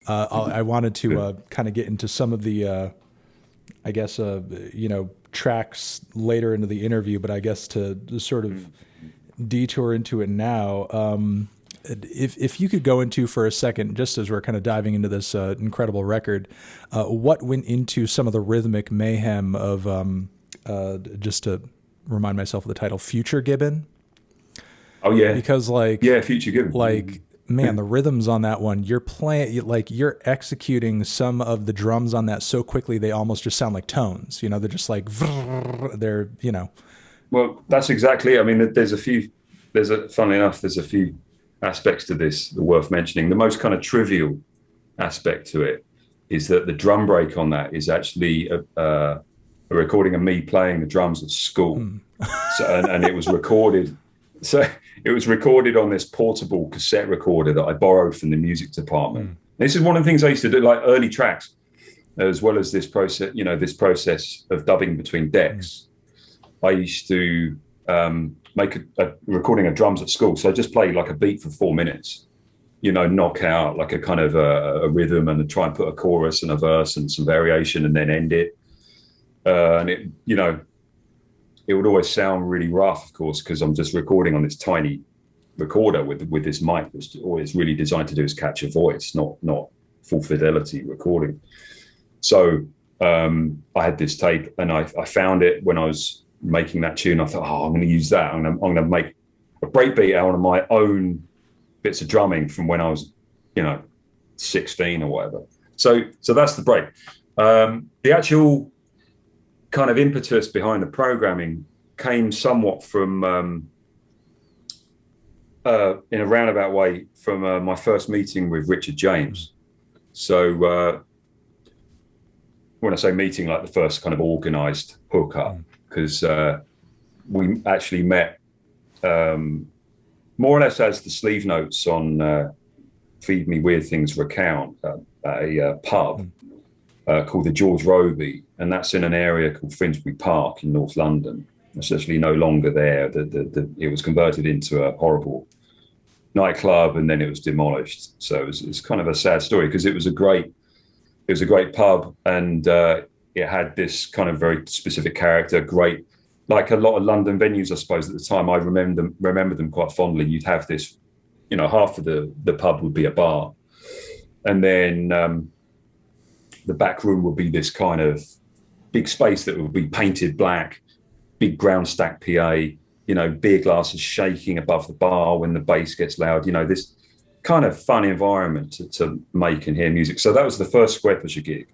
I wanted to kind of get into some of the, I guess, tracks later into the interview, but I guess to sort of detour into it now. If you could go into for a second, just as we're kind of diving into this incredible record, what went into some of the rhythmic mayhem of, just to remind myself of the title, Future Gibbon? Oh yeah, Because Future Gibbon. Man, the rhythms on that one, you're executing some of the drums on that so quickly they almost just sound like tones. They're just like, they're. Well, that's exactly it. I mean, funnily enough, there's a few aspects to this that are worth mentioning. The most kind of trivial aspect to it is that the drum break on that is actually a recording of me playing the drums at school. And it was recorded. So it was recorded on this portable cassette recorder that I borrowed from the music department. This is one of the things I used to do, like early tracks, as well as this process of dubbing between decks. I used to make a recording of drums at school. So I just play like a beat for 4 minutes, knock out like a kind of a rhythm and try and put a chorus and a verse and some variation and then end it. And it would always sound really rough, of course, because I'm just recording on this tiny recorder with this mic that's always really designed to do is catch a voice, not full fidelity recording. So I had this tape and I found it when I was making that tune. I thought, I'm going to use that. I'm going to make a breakbeat out of my own bits of drumming from when I was, 16 or whatever. So that's the break. The actual kind of impetus behind the programming came somewhat from, in a roundabout way, from my first meeting with Richard James. So when I say meeting, like the first kind of organized hookup, because we actually met more or less as the sleeve notes on Feed Me Weird Things recount at a pub called the George Roby, and that's in an area called Finsbury Park in North London. It's actually no longer there. It was converted into a horrible nightclub, and then it was demolished. So it's kind of a sad story because it was a great pub, and it had this kind of very specific character. Great, like a lot of London venues, I suppose at the time. I remember them quite fondly. You'd have this, half of the pub would be a bar, and then the back room would be this kind of big space that would be painted black, big ground stack PA, beer glasses shaking above the bar when the bass gets loud, this kind of fun environment to make and hear music. So that was the first Squarepusher gig.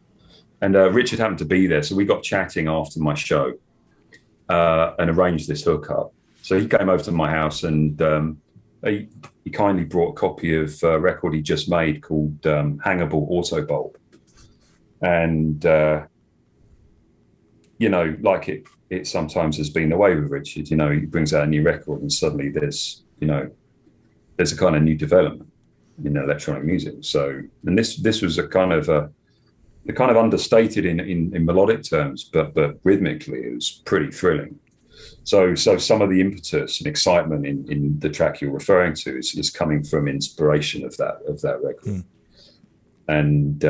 And Richard happened to be there. So we got chatting after my show and arranged this hookup. So he came over to my house and he kindly brought a copy of a record he just made called Hangable Auto Bulb. And, like it sometimes has been the way with Richard, he brings out a new record and suddenly there's a kind of new development in electronic music. So, and this was a kind of understated in melodic terms, but rhythmically it was pretty thrilling. So some of the impetus and excitement in the track you're referring to is coming from inspiration of that record. And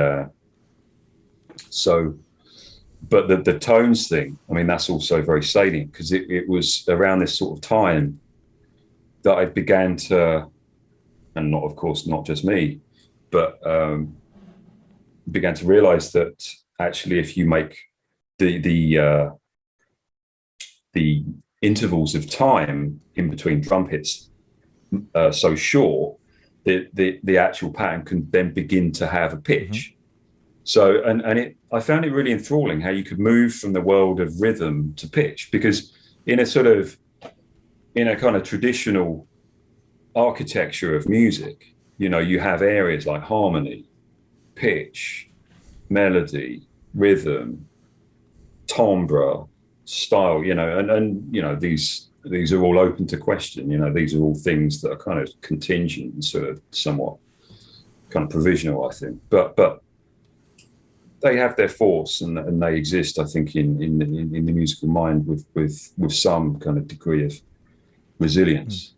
but the tones thing, I mean, that's also very salient because it was around this sort of time that I began to, and not, of course, not just me, but began to realize that actually if you make the intervals of time in between drum hits so short, the actual pattern can then begin to have a pitch. So, I found it really enthralling how you could move from the world of rhythm to pitch, because in a kind of traditional architecture of music, you have areas like harmony, pitch, melody, rhythm, timbre, style, and these are all open to question. These are all things that are kind of contingent and sort of somewhat kind of provisional, I think. But they have their force and they exist, I think, in the musical mind with some kind of degree of resilience.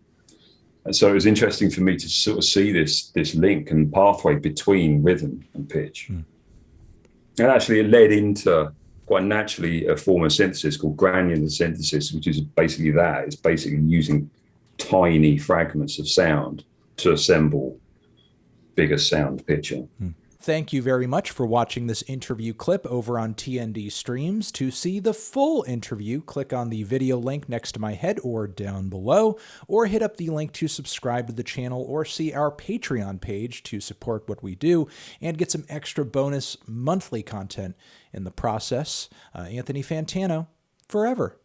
And so it was interesting for me to sort of see this link and pathway between rhythm and pitch. And actually it led into quite naturally a form of synthesis called granular synthesis, which is basically that. It's basically using tiny fragments of sound to assemble bigger sound picture. Thank you very much for watching this interview clip over on TND Streams. To see the full interview, click on the video link next to my head or down below, or hit up the link to subscribe to the channel or see our Patreon page to support what we do and get some extra bonus monthly content in the process. Anthony Fantano, forever.